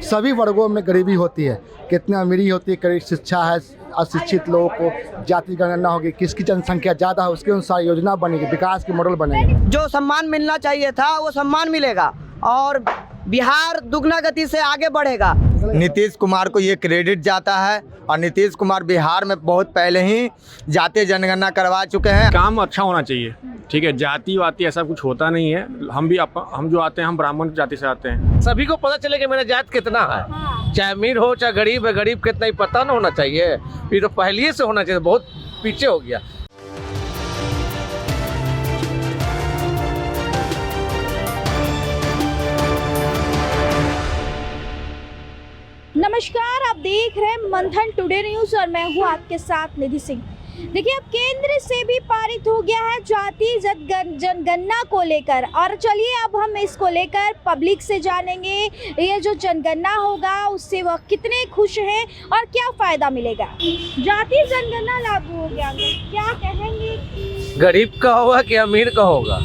सभी वर्गों में गरीबी होती है, कितना अमीरी होती है, करीब शिक्षा है, अशिक्षित लोगों को जाति गणना होगी, किसकी जनसंख्या ज़्यादा है उसके अनुसार योजना बनेगी, विकास के मॉडल बनेंगे। जो सम्मान मिलना चाहिए था वो सम्मान मिलेगा और बिहार दुगना गति से आगे बढ़ेगा। नीतीश कुमार को ये क्रेडिट जाता है और नीतीश कुमार बिहार में बहुत पहले ही जातीय जनगणना करवा चुके हैं। काम अच्छा होना चाहिए, ठीक है, जाति वाति ऐसा कुछ होता नहीं है। हम जो आते हैं हम ब्राह्मण जाति से आते हैं। सभी को पता चले कि मेरा जात कितना है, चाहे अमीर हो चाहे गरीब है, गरीब कितना ही पता ना होना चाहिए, ये तो पहले से होना चाहिए, बहुत पीछे हो गया। नमस्कार, आप देख रहे हैं मंथन टुडे न्यूज़ और मैं हूं आपके साथ निधि सिंह। देखिए, अब केंद्र से भी पारित हो गया है जाति जनगणना को लेकर, और चलिए अब हम इसको लेकर पब्लिक से जानेंगे ये जो जनगणना होगा उससे वह कितने खुश हैं और क्या फ़ायदा मिलेगा। जाति जनगणना लागू हो गया, क्या कहेंगे? गरीब का होगा कि अमीर का होगा,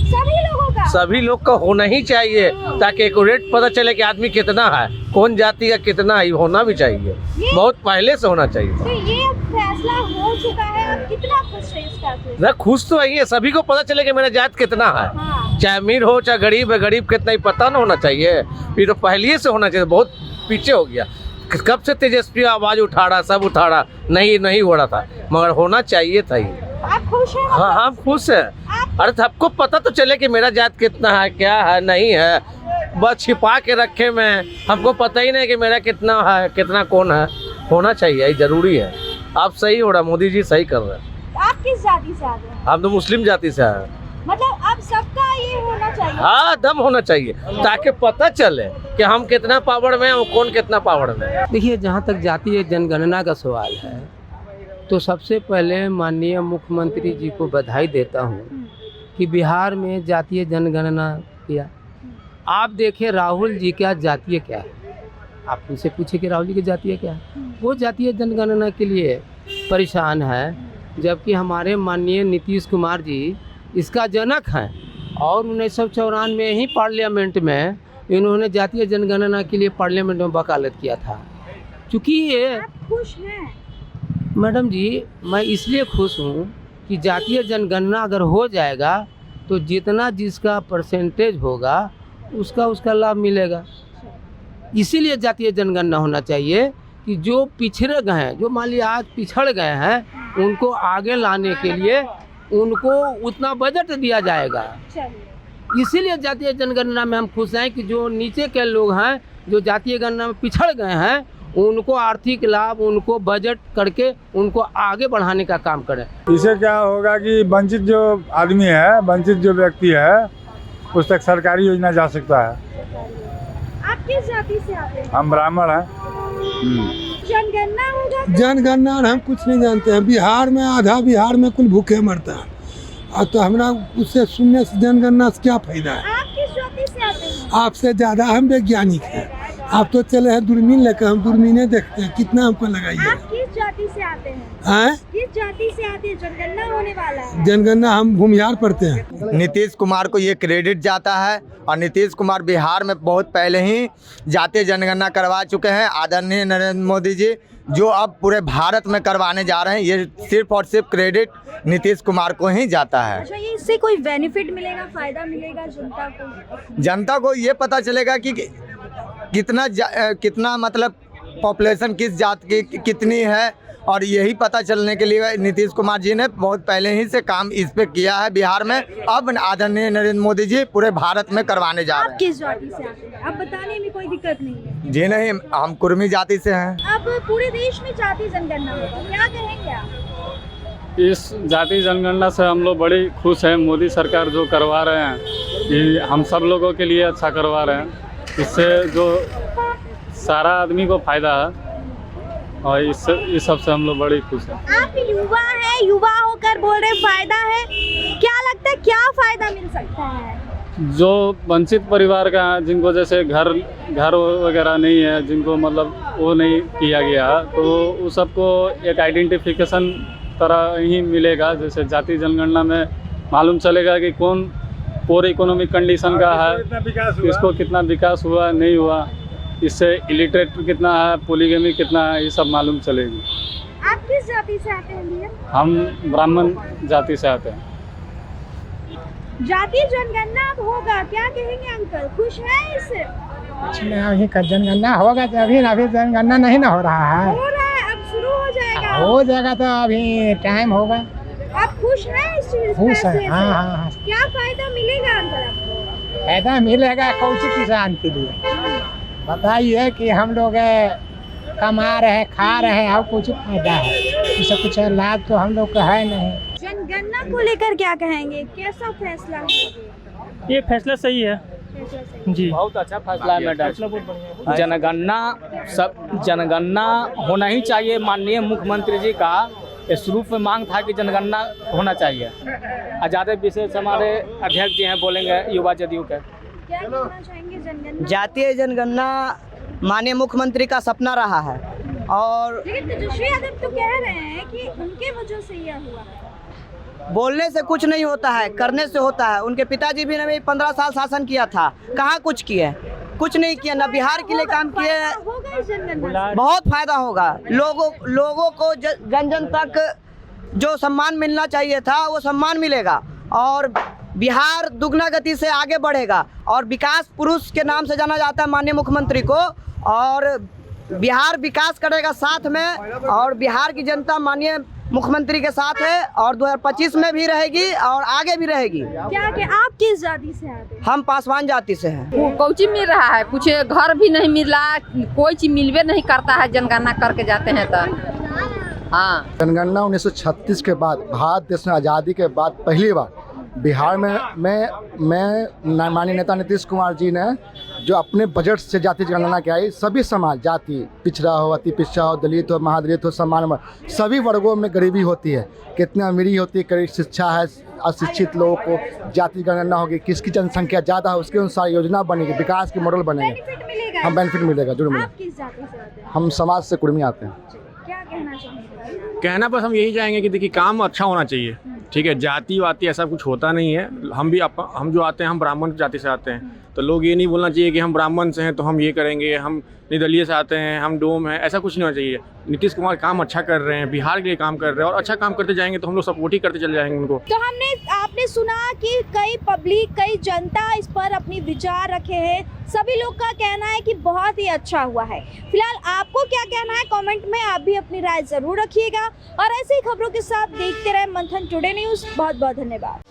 सभी लोगों का, सभी लोग का होना ही चाहिए ताकि एक्यूरेट पता चले कि आदमी कितना है, कौन जाति का कितना है, होना भी चाहिए, बहुत पहले से होना चाहिए। तो ये फैसला हो चुका है, आप कितना खुश हैं इस फैसले से? खुश तो है, सभी को पता चले कि मेरा जात कितना है, चाहे अमीर हो चाहे गरीब है, गरीब कितना ही पता ना होना चाहिए, ये तो पहले से होना चाहिए, बहुत पीछे हो गया। कब से तेजस्वी आवाज उठा रहा, सब उठा रहा, नहीं हो रहा था, मगर होना चाहिए था ये। आप खुश हैं? हाँ, हम खुश है। अरे सबको पता तो चले कि मेरा जात कितना है, क्या है, नहीं है, बस छिपा के रखे में, हमको पता ही नहीं कि मेरा कितना है, कितना कौन है, होना चाहिए, जरूरी है। आप सही हो रहा, मोदी जी सही कर रहे हैं। आप किस जाति से आते हैं? हम तो मुस्लिम जाति से आए। मतलब अब सबका ये होना चाहिए? हाँ, दम होना चाहिए ताकि पता चले कि हम कितना पावर में हैं और कौन कितना पावर में है। देखिए, जहाँ तक जातीय जनगणना का सवाल है तो सबसे पहले माननीय मुख्यमंत्री जी को बधाई देता हूँ कि बिहार में जातीय जनगणना किया। आप देखिए राहुल जी का जातीय क्या है, आप उनसे पूछे कि राहुल जी की जातीय क्या है, वो जातीय जनगणना के लिए परेशान है, जबकि हमारे माननीय नीतीश कुमार जी इसका जनक हैं और 1994 ही पार्लियामेंट में इन्होंने जातीय जनगणना के लिए पार्लियामेंट में वकालत किया था। चूँकि ये आप खुश हैं? मैडम जी, मैं इसलिए खुश हूँ कि जातीय जनगणना अगर हो जाएगा तो जितना जिसका परसेंटेज होगा उसका लाभ मिलेगा। इसीलिए जातीय जनगणना होना चाहिए कि जो पिछड़े गए हैं, जो मान लिया आज पिछड़ गए हैं, उनको आगे लाने के लिए उनको उतना बजट दिया जाएगा। इसीलिए जातीय जनगणना में हम खुश हैं कि जो नीचे के लोग हैं, जो जातीय गणना में पिछड़ गए हैं, उनको आर्थिक लाभ, उनको बजट करके उनको आगे बढ़ाने का काम करें। इससे क्या होगा कि वंचित जो आदमी है, वंचित जो व्यक्ति है, उस तक सरकारी योजना जा सकता है। आप किस जाति से आते हैं? हम ब्राह्मण हैं। जनगणना होगा? जनगणना हम कुछ नहीं जानते हैं। बिहार में आधा बिहार में कुल भूखे मरता है, और तो हमारा उससे सुनने से जनगणना से क्या फायदा है? आप किस जाति से आते हैं? आपसे ज़्यादा हम वैज्ञानिक हैं। आप तो चले हैं दूरबीन लेकर, हम दूरबीनें देखते हैं, कितना हम पर लगाइए। आप किस जाति से आते हैं? किस जाति से आते हैं? जनगणना होने वाला है। जनगणना हम भूमिहार पढ़ते हैं। नीतीश कुमार को ये क्रेडिट जाता है और नीतीश कुमार बिहार में बहुत पहले ही जातीय जनगणना करवा चुके हैं। आदरणीय नरेंद्र मोदी जी जो अब पूरे भारत में करवाने जा रहे हैं, ये सिर्फ और सिर्फ क्रेडिट नीतीश कुमार को ही जाता है। अच्छा, ये इससे कोई बेनिफिट मिलेगा, फायदा मिलेगा जनता को? जनता को ये पता चलेगा कि कितना मतलब पॉपुलेशन किस जात की कितनी है, और यही पता चलने के लिए नीतीश कुमार जी ने बहुत पहले ही से काम इस पे किया है बिहार में। अब आदरणीय नरेंद्र मोदी जी पूरे भारत में करवाने जा रहे हैं। आप किस जाति से आते हैं? अब बताने में कोई दिक्कत नहीं है? जी नहीं, हम कुर्मी जाति से हैं। अब पूरे देश में जाति जनगणना होगा, क्या कहेंगे आप? इस जाति जनगणना से हम लोग बड़ी खुश हैं। मोदी सरकार जो करवा रहे हैं, ये हम सब लोगों के लिए अच्छा करवा रहे हैं। इससे जो सारा आदमी को फायदा है और इस सब से हम लोग बड़ी खुश हैं। आप युवा हैं, युवा होकर बोल रहे फायदा है, क्या लगता है क्या फायदा मिल सकता है? जो वंचित परिवार का, जिनको जैसे घर वगैरह नहीं है, जिनको मतलब वो नहीं किया गया, तो उस सबको एक आइडेंटिफिकेशन तरह ही मिलेगा। जैसे जाति जनगणना में मालूम चलेगा कि कौन पूरे इकोनॉमिक कंडीशन का है, किसको कितना विकास हुआ नहीं हुआ, इससे इलिटरेट कितना है, पोलीगमी कितना है, ये सब मालूम चलेगी। आप किस जाति से आते हैं भैया? हम ब्राह्मण जाति से आते हैं। जातीय जनगणना अब होगा, क्या कहेंगे अंकल, खुश हैं इससे? अभी जनगणना होगा तो अभी जनगणना नहीं ना हो रहा है। हो रहा है, अब शुरू हो जाएगा। हो जाएगा तो अभी टाइम होगा। आप खुश हैं इस खुश फैसले है, से? हाँ। क्या फायदा मिलेगा अंकल आपको? फायदा मिलेगा कौची किसान के लिए बताइए कि हम लोग कमा रहे खा रहे हैं और कुछ फायदा है, इससे कुछ लाभ तो हम लोग का है नहीं। जनगणना को लेकर क्या कहेंगे, कैसा फैसला है? ये फैसला सही है जी, बहुत अच्छा फैसला है मैडम। जनगणना होना ही चाहिए। माननीय मुख्यमंत्री जी का इस रूप में मांग था कि जनगणना होना चाहिए। ज़्यादा विशेष हमारे अध्यक्ष जी हैं, बोलेंगे युवा जदयू के। क्या कहना चाहेंगे जनगणना? जातीय जनगणना माननीय मुख्यमंत्री का सपना रहा है और लेकिन तेजस्वी यादव तो कह रहे हैं कि उनके वजह से यह हुआ है। बोलने से कुछ नहीं होता है, करने से होता है। उनके पिताजी भी ने 15 साल शासन किया था, कहाँ कुछ किए? कुछ नहीं किया, ना बिहार के लिए काम किए। होगा इस जनगणना से? बहुत फायदा होगा। लोगों को जन जन तक जो सम्मान मिलना चाहिए था वो सम्मान मिलेगा और बिहार दुगना गति से आगे बढ़ेगा। और विकास पुरुष के नाम से जाना जाता है माननीय मुख्यमंत्री को, और बिहार विकास करेगा साथ में, और बिहार की जनता माननीय मुख्यमंत्री के साथ है और 2025 में भी रहेगी और आगे भी रहेगी। क्या कि आप किस जाति से आते हैं? हम पासवान जाति से हैं। कोई चीज मिल रहा है, कुछ घर भी नहीं मिल रहा, कोई चीज मिलवे नहीं करता है। जनगणना करके जाते हैं तो हाँ। जनगणना 1936 के बाद भारत देश में आज़ादी के बाद पहली बार बिहार में माननीय नेता नीतीश कुमार जी ने जो अपने बजट से जाति जनगणना की आई, सभी समाज, जाति, पिछड़ा हो, अति पिछड़ा हो, दलित हो, महादलित हो, समान सभी वर्गों में गरीबी होती है, कितनी अमीरी होती है, करीब शिक्षा है, अशिक्षित लोगों को जाति गणना होगी, किसकी जनसंख्या ज़्यादा है उसके अनुसार योजना बनेगी, विकास के मॉडल बनेंगे। हम बेनिफिट मिलेगा जरूर मिलेगा। आप किस जाति से आते हैं? हम समाज से कुर्मी आते हैं। क्या कहना चाहेंगे? कहना बस हम यही चाहेंगे कि देखिए काम अच्छा होना चाहिए, ठीक है। जाति वाति ऐसा कुछ होता नहीं है। हम जो आते हैं, हम ब्राह्मण जाति से आते हैं, तो लोग ये नहीं बोलना चाहिए कि हम ब्राह्मण से हैं तो हम ये करेंगे, हम निर्दलीय से आते हैं, हम डोम हैं, ऐसा कुछ नहीं होना चाहिए। नीतीश कुमार काम अच्छा कर रहे हैं, बिहार के लिए काम कर रहे हैं और अच्छा काम करते जाएंगे तो हम लोग सपोर्ट ही करते चले जाएंगे उनको। तो आपने सुना कि कई जनता इस पर अपनी विचार रखे हैं। सभी लोग का कहना है कि बहुत ही अच्छा हुआ है। फिलहाल आपको क्या कहना है कमेंट में, आप भी अपनी राय जरूर रखिएगा और ऐसी खबरों के साथ देखते रहे मंथन टुडे न्यूज़। बहुत बहुत धन्यवाद।